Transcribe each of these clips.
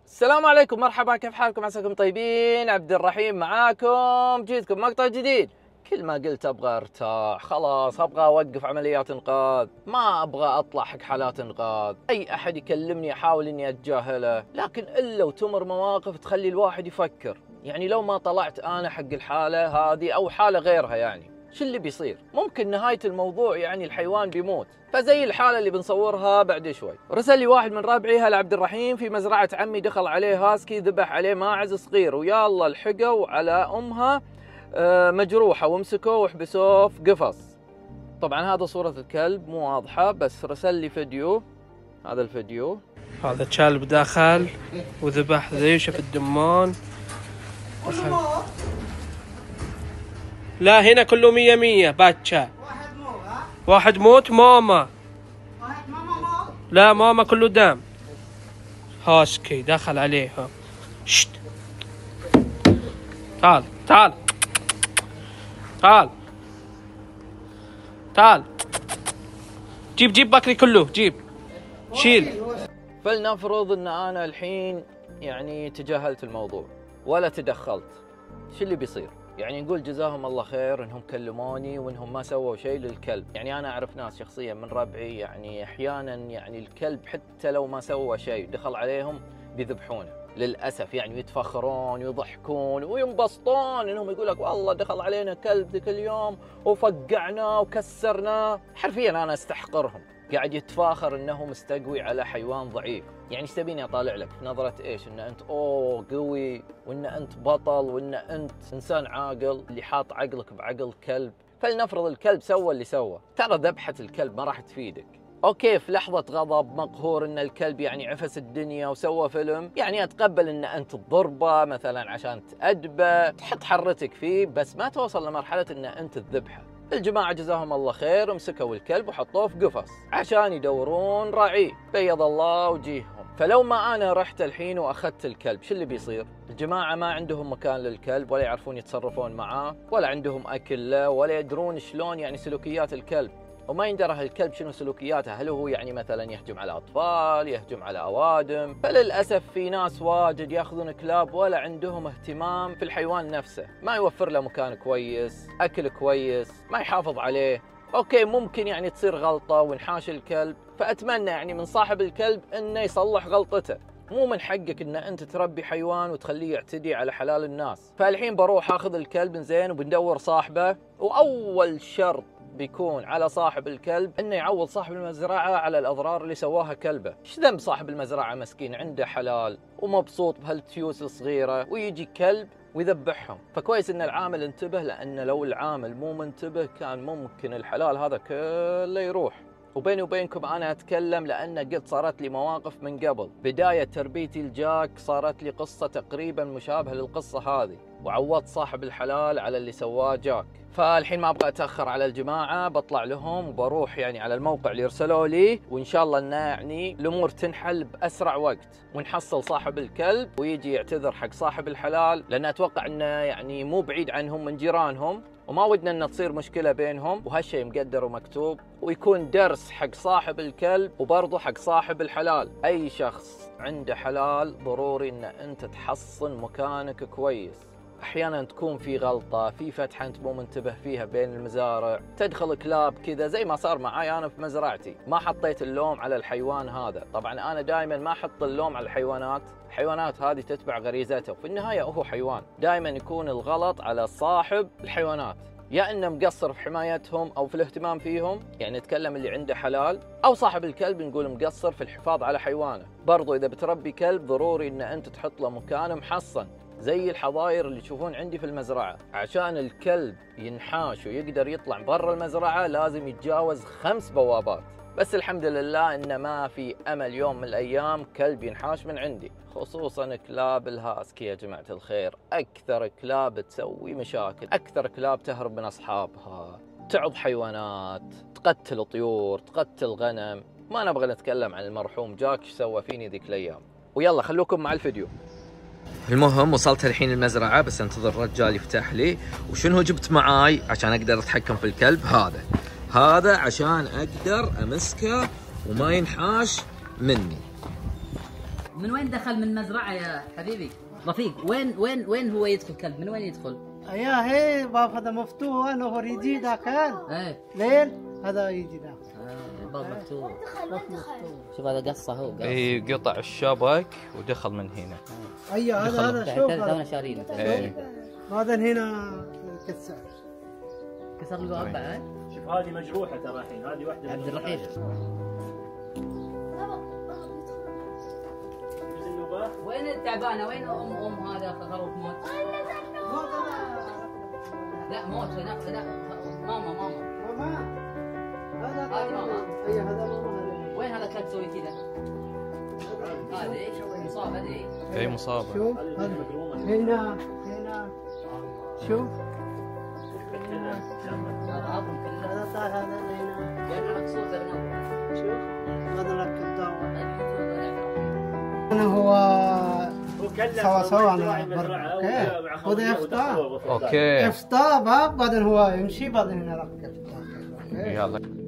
السلام عليكم، مرحبا، كيف حالكم؟ عساكم طيبين. عبد الرحيم معاكم، جيتكم مقطع جديد. كل ما قلت ابغى ارتاح، خلاص ابغى اوقف عمليات انقاذ، ما ابغى اطلع حق حالات انقاذ. اي احد يكلمني احاول اني اتجاهله، لكن الا وتمر مواقف تخلي الواحد يفكر. يعني لو ما طلعت انا حق الحاله هذه او حاله غيرها، يعني شو اللي بيصير؟ ممكن نهاية الموضوع يعني الحيوان بيموت، فزي الحالة اللي بنصورها بعد شوي. رسل لي واحد من ربعي: هلا عبد الرحيم، في مزرعة عمي دخل عليه هاسكي، ذبح عليه ماعز صغير، ويا الله الحقوا على امها مجروحة، وامسكوه وحبسوه في قفص. طبعا هذا صورة الكلب مو واضحة، بس رسل لي فيديو. هذا الفيديو، هذا كلب دخل وذبح ذيشة في الدمان. لا هنا كله 100 باتشا. واحد موت ماما. لا ماما كله دم. هاسكي دخل عليها. شت. تعال تعال تعال تعال، جيب بكري كله، جيب شيل. فلنفرض ان انا الحين يعني تجاهلت الموضوع ولا تدخلت، شو اللي بيصير؟ يعني نقول جزاهم الله خير انهم كلموني وانهم ما سووا شيء للكلب. يعني انا اعرف ناس شخصيا من ربعي، يعني احيانا يعني الكلب حتى لو ما سوى شيء دخل عليهم بيذبحونه للاسف، يعني يتفخرون ويضحكون وينبسطون انهم يقول لك والله دخل علينا كلب ذاك اليوم وفقعناه وكسرناه. حرفيا انا استحقرهم، قاعد يتفاخر انه مستقوي على حيوان ضعيف. يعني ايش تبيني اطالع لك نظرة ايش؟ ان انت اوه قوي، وان انت بطل، وان انت انسان عاقل اللي حاط عقلك بعقل كلب. فلنفرض الكلب سوى اللي سوى، ترى ذبحة الكلب ما راح تفيدك. اوكي في لحظة غضب مقهور ان الكلب يعني عفس الدنيا وسوى فيلم، يعني اتقبل ان انت تضربه مثلا عشان تأدبه، تحط حرتك فيه، بس ما توصل لمرحلة ان انت تذبحه. الجماعة جزاهم الله خير مسكوا الكلب وحطوه في قفص عشان يدورون راعيه، بيض الله وجيههم. فلو ما انا رحت الحين واخذت الكلب، شو اللي بيصير؟ الجماعة ما عندهم مكان للكلب، ولا يعرفون يتصرفون معاه، ولا عندهم اكل له، ولا يدرون شلون يعني سلوكيات الكلب، وما يندرى الكلب شنو سلوكياته، هل هو يعني مثلا يهجم على اطفال، يهجم على اوادم. فللاسف في ناس واجد ياخذون كلاب ولا عندهم اهتمام في الحيوان نفسه، ما يوفر له مكان كويس، اكل كويس، ما يحافظ عليه. اوكي ممكن يعني تصير غلطة وانحاش الكلب، فاتمنى يعني من صاحب الكلب انه يصلح غلطته. مو من حقك ان انت تربي حيوان وتخليه يعتدي على حلال الناس. فالحين بروح اخذ الكلب زين وبندور صاحبه، واول شرط بيكون على صاحب الكلب انه يعوض صاحب المزرعة على الاضرار اللي سواها كلبه. ايش ذنب صاحب المزرعة مسكين، عنده حلال ومبسوط بهالتيوس الصغيرة، ويجي كلب ويذبحهم. فكويس ان العامل انتبه، لان لو العامل مو منتبه كان ممكن الحلال هذا كله يروح. وبيني وبينكم انا اتكلم لان قد صارت لي مواقف من قبل. بداية تربيتي الجاك صارت لي قصة تقريبا مشابهة للقصة هذه، وعوضت صاحب الحلال على اللي سواه جاك. فالحين ما ابغى اتاخر على الجماعه، بطلع لهم وبروح يعني على الموقع اللي ارسلوا لي، وان شاء الله انه يعني الامور تنحل باسرع وقت، ونحصل صاحب الكلب ويجي يعتذر حق صاحب الحلال، لان اتوقع انه يعني مو بعيد عنهم من جيرانهم، وما ودنا ان تصير مشكله بينهم، وهالشيء مقدر ومكتوب، ويكون درس حق صاحب الكلب وبرضه حق صاحب الحلال. اي شخص عنده حلال ضروري ان انت تحصن مكانك كويس. احيانا تكون في غلطه، في فتحه انت مو منتبه فيها بين المزارع، تدخل كلاب كذا زي ما صار معاي انا في مزرعتي. ما حطيت اللوم على الحيوان هذا، طبعا انا دائما ما احط اللوم على الحيوانات، الحيوانات هذه تتبع غريزته، وفي النهايه هو حيوان. دائما يكون الغلط على صاحب الحيوانات، يا انه مقصر في حمايتهم او في الاهتمام فيهم، يعني نتكلم اللي عنده حلال، او صاحب الكلب نقول مقصر في الحفاظ على حيوانه. برضو اذا بتربي كلب ضروري ان انت تحط له مكان محصن، زي الحظاير اللي تشوفون عندي في المزرعة. عشان الكلب ينحاش ويقدر يطلع برا المزرعة لازم يتجاوز 5 بوابات. بس الحمد لله إن ما في أمل يوم من الأيام كلب ينحاش من عندي، خصوصا كلاب الهاسكي يا جماعة الخير. أكثر كلاب تسوي مشاكل، أكثر كلاب تهرب من أصحابها، تعض حيوانات، تقتل طيور، تقتل غنم. ما نبغى نتكلم عن المرحوم جاك ايش سوى فيني ذيك الأيام. ويلا خلوكم مع الفيديو. المهم وصلت الحين المزرعة، بس انتظر الرجال يفتح لي. وشنو جبت معاي عشان اقدر اتحكم في الكلب؟ هذا عشان اقدر امسكه وما ينحاش مني. من وين دخل من مزرعة يا حبيبي؟ رفيق وين هو يدخل كلب؟ من وين يدخل؟ يا هي باب هذا مفتوح انا هو يجي داخل. ايه ليل هذا يجي داخل. الباب مفتوح. شوف هذا قصه هو قص. اي قطع الشبك ودخل من هنا. ايوه هذا شوف تونا شارينه. هذا هنا كسر. كسر الباب بعد؟ شوف هذه مجروحه ترى الحين، هذه واحده عبد الرحيم. وين التعبانه؟ وين ام هذا خروف موت؟ لا موت هناك. لا ماما هذا ماما. اي هذا ماما. وين هذا الكلب سوي كذا؟ هذه مصاب هذه. اي مصابه. شوف هنا شوف هذا عظم كله. هذا طاح هذا هنا. يعني مكسور شوف هذا لك الدواء. انا هو سوا انا خذ افطار. اوكي افطار باب بعدين هو يمشي بعدين هنا ركب. يلا.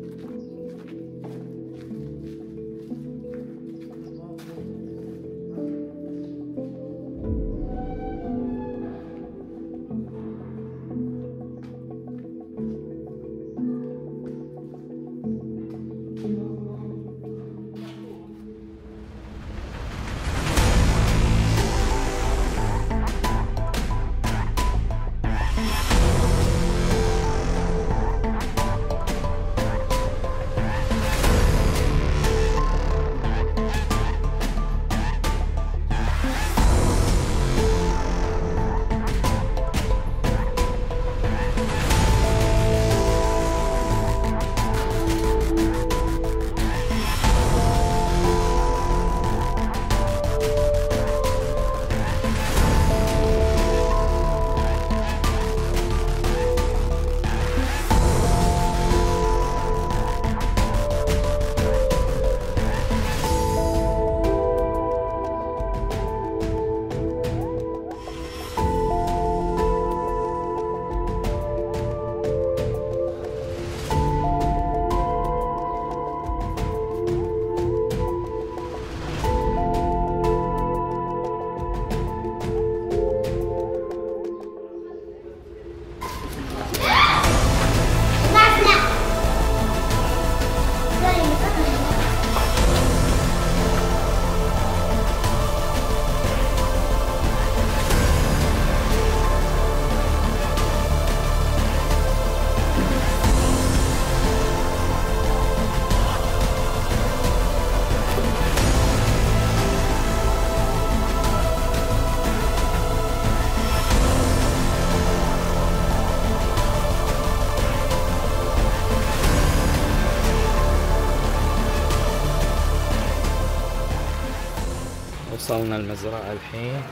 وصلنا المزرعة الحين.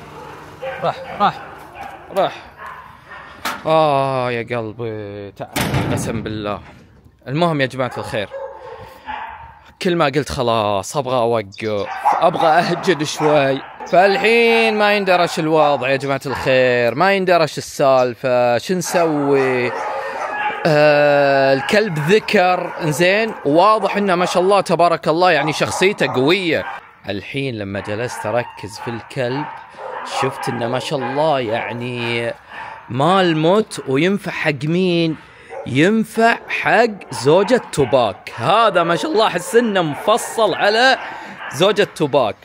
راح يا قلبي تعال قسم بالله. المهم يا جماعة الخير، كل ما قلت خلاص ابغى اوقف، ابغى اهجد شوي، فالحين ما يندرش الوضع يا جماعة الخير، ما يندرش السالفة. شو نسوي؟ الكلب ذكر زين، واضح انه ما شاء الله تبارك الله يعني شخصيته قوية. الحين لما جلست اركز في الكلب شفت انه ما شاء الله يعني مال موت، وينفع حق مين؟ ينفع حق زوجة توباك. هذا ما شاء الله احس انه مفصل على زوجة توباك.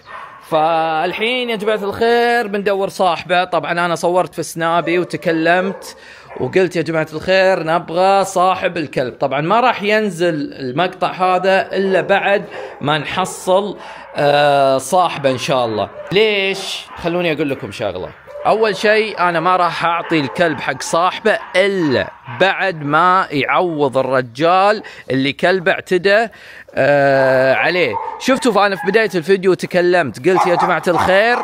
فالحين يا جماعة الخير بندور صاحبه. طبعا انا صورت في سنابي وتكلمت وقلت يا جماعة الخير نبغى صاحب الكلب. طبعا ما راح ينزل المقطع هذا الا بعد ما نحصل صاحبه ان شاء الله. ليش؟ خلوني اقول لكم شغلة. اول شيء انا ما راح اعطي الكلب حق صاحبه الا بعد ما يعوض الرجال اللي كلبه اعتدى عليه. شفتوا فانا في بداية الفيديو تكلمت قلت يا جماعة الخير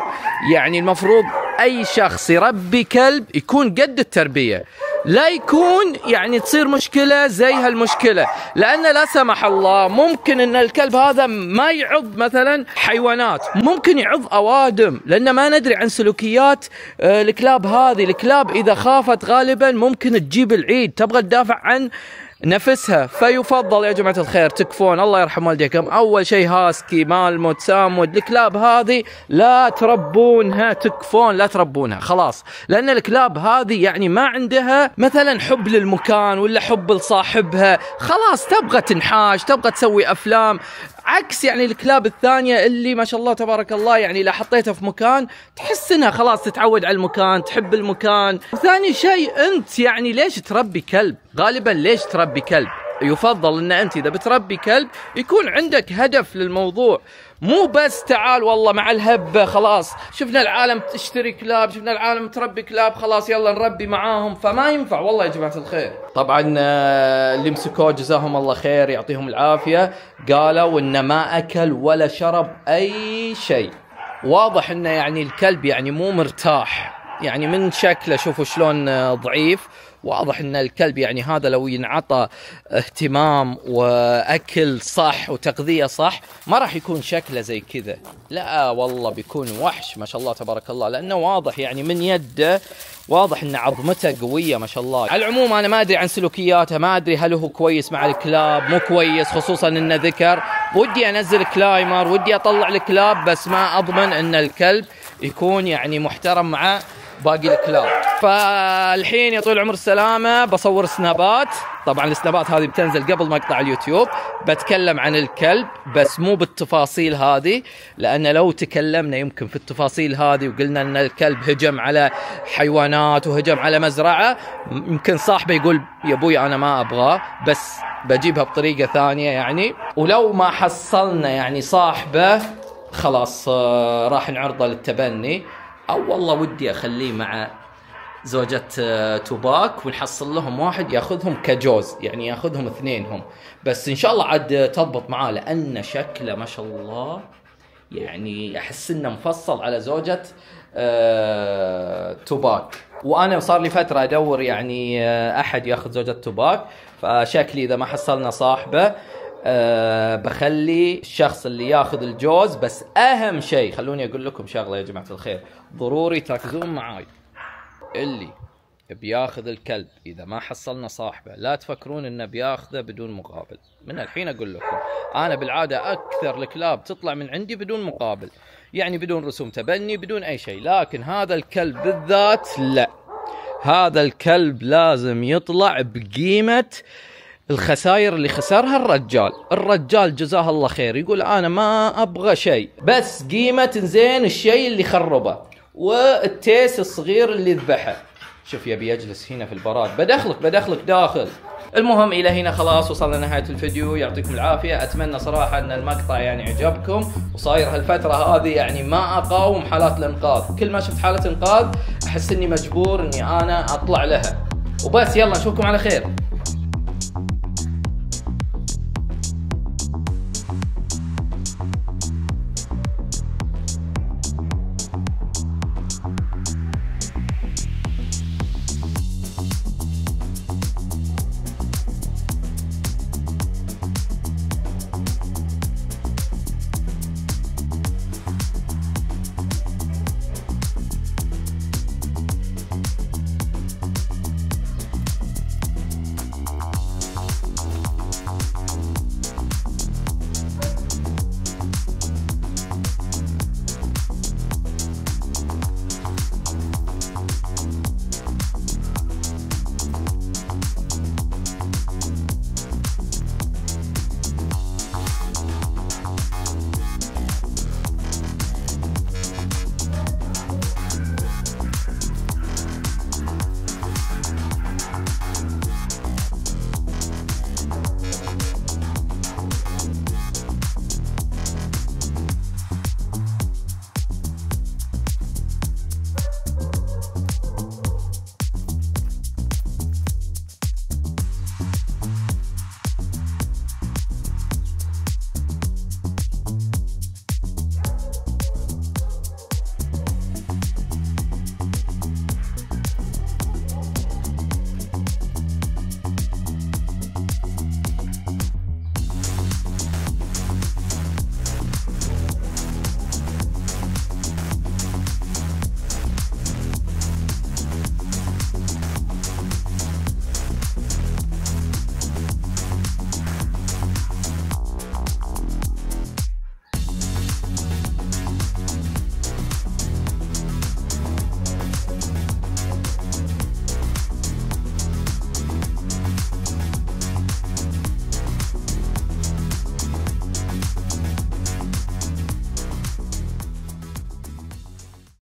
يعني المفروض اي شخص يربي كلب يكون قد التربية، لا يكون يعني تصير مشكلة زي هالمشكلة، لأن لا سمح الله ممكن أن الكلب هذا ما يعض مثلا حيوانات، ممكن يعض أوادم، لأن ما ندري عن سلوكيات الكلاب هذه. الكلاب إذا خافت غالبا ممكن تجيب العيد، تبغى تدافع عن نفسها. فيفضل يا جماعة الخير تكفون، الله يرحم والديكم، أول شيء هاسكي، مالموت، سامود، الكلاب هذه لا تربونها، تكفون لا تربونها خلاص، لأن الكلاب هذه يعني ما عندها مثلا حب للمكان ولا حب لصاحبها، خلاص تبغى تنحاش، تبغى تسوي أفلام، عكس يعني الكلاب الثانية اللي ما شاء الله تبارك الله يعني لا حطيتها في مكان تحس انها خلاص تتعود على المكان، تحب المكان. وثاني شيء انت يعني ليش تربي كلب؟ غالبا ليش تربي كلب؟ يفضل ان انت اذا بتربي كلب يكون عندك هدف للموضوع، مو بس تعال والله مع الهبة خلاص شفنا العالم تشتري كلاب، شفنا العالم تربي كلاب، خلاص يلا نربي معاهم، فما ينفع والله يا جماعة الخير. طبعا اللي مسكوه جزاهم الله خير يعطيهم العافية قالوا انه ما اكل ولا شرب اي شيء، واضح انه يعني الكلب يعني مو مرتاح، يعني من شكله شوفوا شلون ضعيف، واضح ان الكلب يعني هذا لو ينعطى اهتمام واكل صح وتغذية صح ما راح يكون شكله زي كذا، لا والله بيكون وحش ما شاء الله تبارك الله، لانه واضح يعني من يده واضح ان عظمته قوية ما شاء الله. على العموم انا ما ادري عن سلوكياته، ما ادري هل هو كويس مع الكلاب مو كويس، خصوصا انه ذكر، ودي انزل كلايمر، ودي اطلع الكلاب، بس ما اضمن ان الكلب يكون يعني محترم مع باقي الكلاب. فالحين يا طويل العمر السلامة بصور سنابات، طبعا السنابات هذه بتنزل قبل مقطع اليوتيوب، بتكلم عن الكلب بس مو بالتفاصيل هذه، لأن لو تكلمنا يمكن في التفاصيل هذه وقلنا أن الكلب هجم على حيوانات وهجم على مزرعة، يمكن صاحبه يقول يا أبوي أنا ما أبغاه، بس بجيبها بطريقة ثانية يعني، ولو ما حصلنا يعني صاحبه خلاص راح نعرضه للتبني، أو والله ودي أخليه مع زوجة توباك ونحصل لهم واحد ياخذهم كجوز، يعني ياخذهم اثنينهم، بس إن شاء الله عاد تضبط معاه، لأن شكله ما شاء الله يعني أحس إنه مفصل على زوجة توباك، وأنا صار لي فترة أدور يعني أحد ياخذ زوجة توباك، فشكلي إذا ما حصلنا صاحبه بخلي الشخص اللي ياخذ الجوز. بس اهم شيء خلوني اقول لكم شغله يا جماعه الخير، ضروري تركزون معاي، اللي بياخذ الكلب اذا ما حصلنا صاحبه لا تفكرون انه بياخذه بدون مقابل، من الحين اقول لكم انا بالعاده اكثر الكلاب تطلع من عندي بدون مقابل، يعني بدون رسوم تبني بدون اي شيء، لكن هذا الكلب بالذات لا، هذا الكلب لازم يطلع بقيمه الخسائر اللي خسرها الرجال جزاه الله خير، يقول انا ما ابغى شيء بس قيمة زين الشيء اللي خربه والتيس الصغير اللي ذبحه. شوف يبي يجلس هنا في البراد، بدخلك داخل. المهم الى هنا خلاص وصلنا نهاية الفيديو، يعطيكم العافية، اتمنى صراحة ان المقطع يعني عجبكم، وصاير هالفترة هذه يعني ما اقاوم حالات الانقاذ، كل ما شفت حالة انقاذ احس اني مجبور اني انا اطلع لها، وبس يلا نشوفكم على خير.